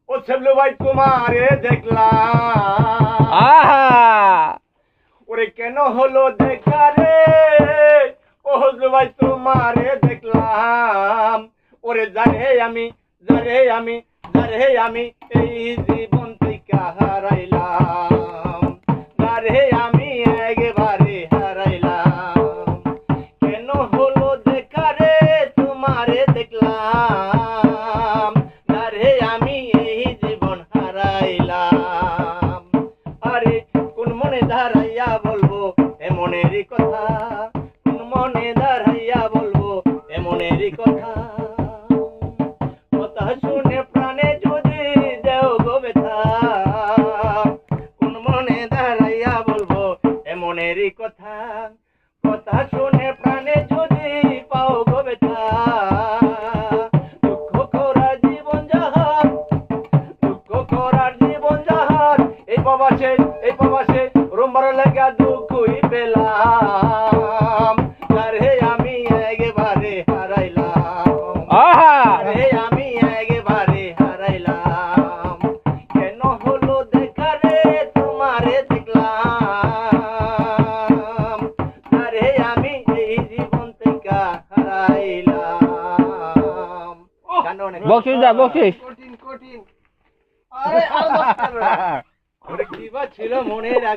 ও সেবলু ভাই তোমারে দেখলাম, ওরে কেন হলো দেখা রে? ও হজলু ভাই তোমারে দেখলাম, ওরে যারে আমি এই জীবন থেকে হারাইলাম, যারে আমি একবারে হারাইলাম। কেন হলো দেখা রে? তোমারে দেখলাম, যারে আমি এই জীবন হারাইলাম। আরে কোন মনে দাঁড়াইয়া বলবো এমনেরই কথা, কোন মনে দাঁড়াইয়া বলবো এমনেরই কথা। কথা শুনে প্রাণে যদি দেও গো ব্যথা, কোন মনে দাঁড়াইয়া বলবো এমনেরই কথা। কথা শুনে প্রাণে যদি পাও গো ব্যথা, দুঃখ করার জীবন যাহার, দুঃখ করার জীবন যাহার, এই প্রবাসে রুম্বার লাগা দুঃখই পেলাম, যারে আমি একবারে হারাইলাম, যারে আমি একবারে হারাইলাম। কেন হলো দেখা রে? তোমারে দেখলাম, যারে আমি এই জীবন থেকে হারাইলাম। বকশিস দা, বকশিস। কঠিন কঠিন। আরে আল্লাহ, ওরে কি বা ছিল মনের আগুন।